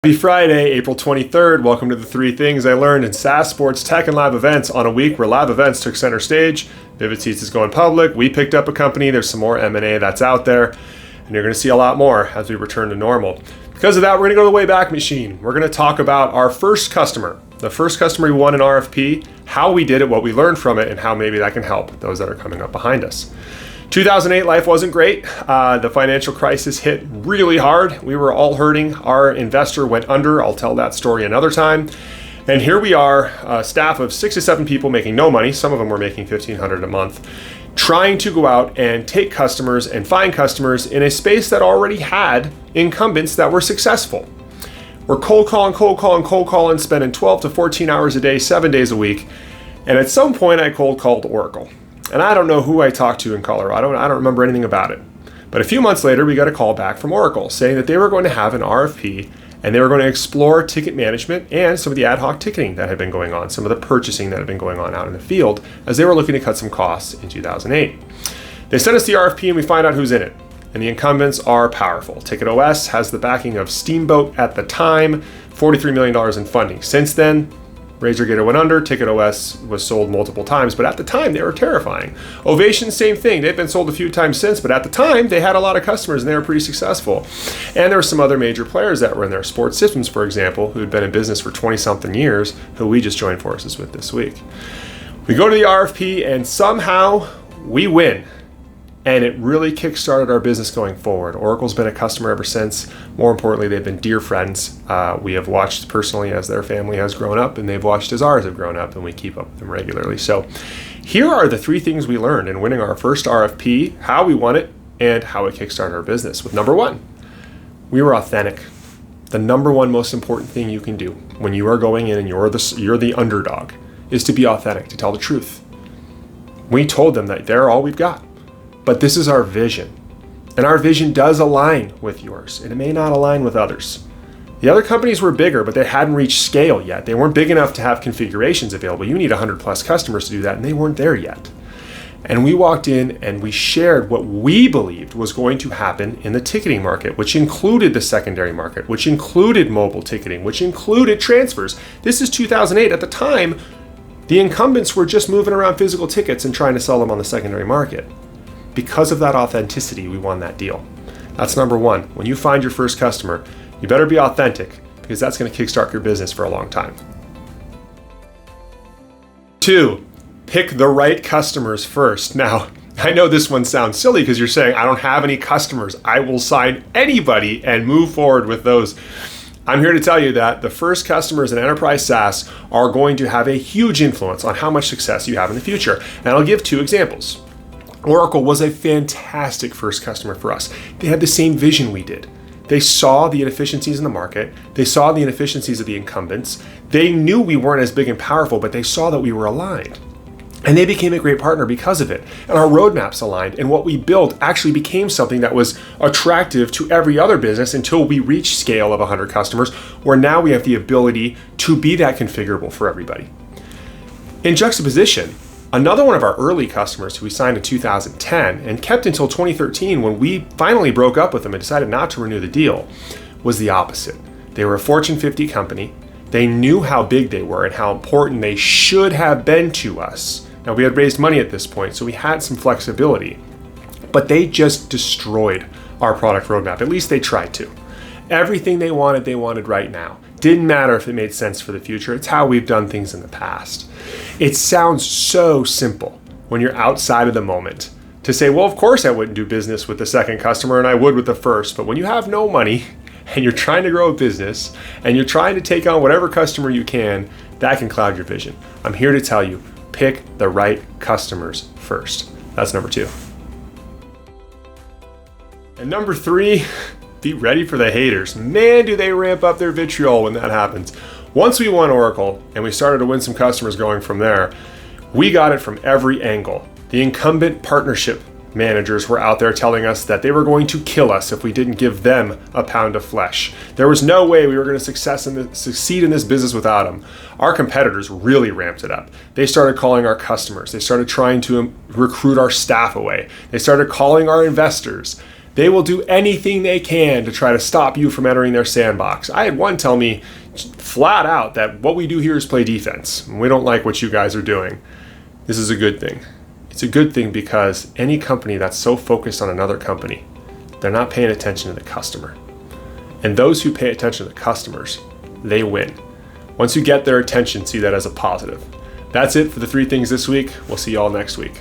Happy Friday, April 23rd. Welcome to the 3 things I learned in SaaS, sports, tech, and live events on a week where live events took center stage. Vivid Seats is going public. We picked up a company. There's some more M&A that's out there, and you're going to see a lot more as we return to normal. Because of that, we're going to go to the Wayback Machine. We're going to talk about our first customer, the first customer we won an RFP, how we did it, what we learned from it, and how maybe that can help those that are coming up behind us. 2008, life wasn't great. The financial crisis hit really hard. We were all hurting. Our investor went under. I'll tell that story another time. And here we are, a staff of 6 to 7 people making no money. Some of them were making $1,500 a month, trying to go out and take customers and find customers in a space that already had incumbents that were successful. We're cold calling, spending 12 to 14 hours a day, 7 days a week. And at some point I cold called Oracle. And I don't know who I talked to in Colorado, and I don't remember anything about it. But a few months later, we got a call back from Oracle saying that they were going to have an RFP and they were going to explore ticket management and some of the ad hoc ticketing that had been going on, some of the purchasing that had been going on out in the field as they were looking to cut some costs in 2008. They sent us the RFP and we find out who's in it. And the incumbents are powerful. TicketOS has the backing of Steamboat at the time, $43 million in funding. Since then, RazorGator went under, TicketOS was sold multiple times, but at the time they were terrifying. Ovation, same thing. They've been sold a few times since, but at the time they had a lot of customers and they were pretty successful. And there were some other major players that were in there. Sports Systems, for example, who had been in business for 20-something years, who we just joined forces with this week. We go to the RFP and somehow we win. And it really kickstarted our business going forward. Oracle's been a customer ever since. More importantly, they've been dear friends. We have watched personally as their family has grown up, and they've watched as ours have grown up, and we keep up with them regularly. So here are the 3 things we learned in winning our first RFP, how we won it, and how it kickstarted our business. With number 1, we were authentic. The number 1 most important thing you can do when you are going in and you're the underdog is to be authentic, to tell the truth. We told them that they're all we've got. But this is our vision. And our vision does align with yours, and it may not align with others. The other companies were bigger, but they hadn't reached scale yet. They weren't big enough to have configurations available. You need 100 plus customers to do that, and they weren't there yet. And we walked in and we shared what we believed was going to happen in the ticketing market, which included the secondary market, which included mobile ticketing, which included transfers. This is 2008. At the time, the incumbents were just moving around physical tickets and trying to sell them on the secondary market. Because of that authenticity, we won that deal. That's number 1. When you find your first customer, you better be authentic because that's going to kickstart your business for a long time. 2, pick the right customers first. Now, I know this one sounds silly because you're saying, I don't have any customers. I will sign anybody and move forward with those. I'm here to tell you that the first customers in enterprise SaaS are going to have a huge influence on how much success you have in the future. And I'll give 2 examples. Oracle was a fantastic first customer for us. They had the same vision we did. They saw the inefficiencies in the market. They saw the inefficiencies of the incumbents. They knew we weren't as big and powerful, but they saw that we were aligned. And they became a great partner because of it. And our roadmaps aligned, and what we built actually became something that was attractive to every other business until we reached scale of 100 customers, where now we have the ability to be that configurable for everybody. In juxtaposition, another one of our early customers who we signed in 2010 and kept until 2013 when we finally broke up with them and decided not to renew the deal was the opposite. They were a Fortune 50 company. They knew how big they were and how important they should have been to us. Now, we had raised money at this point, so we had some flexibility, but they just destroyed our product roadmap. At least they tried to. Everything they wanted right now. Didn't matter if it made sense for the future. It's how we've done things in the past. It sounds so simple when you're outside of the moment to say, well, of course I wouldn't do business with the second customer and I would with the first. But when you have no money and you're trying to grow a business and you're trying to take on whatever customer you can, that can cloud your vision. I'm here to tell you, pick the right customers first. That's number 2. And number 3, be ready for the haters. Man, do they ramp up their vitriol when that happens. Once we won Oracle and we started to win some customers going from there, we got it from every angle. The incumbent partnership managers were out there telling us that they were going to kill us if we didn't give them a pound of flesh. There was no way we were going to succeed in this business without them. Our competitors really ramped it up. They started calling our customers. They started trying to recruit our staff away. They started calling our investors. They will do anything they can to try to stop you from entering their sandbox. I had one tell me flat out that what we do here is play defense. We don't like what you guys are doing. This is a good thing. It's a good thing because any company that's so focused on another company, they're not paying attention to the customer. And those who pay attention to the customers, they win. Once you get their attention, see that as a positive. That's it for the 3 things this week. We'll see you all next week.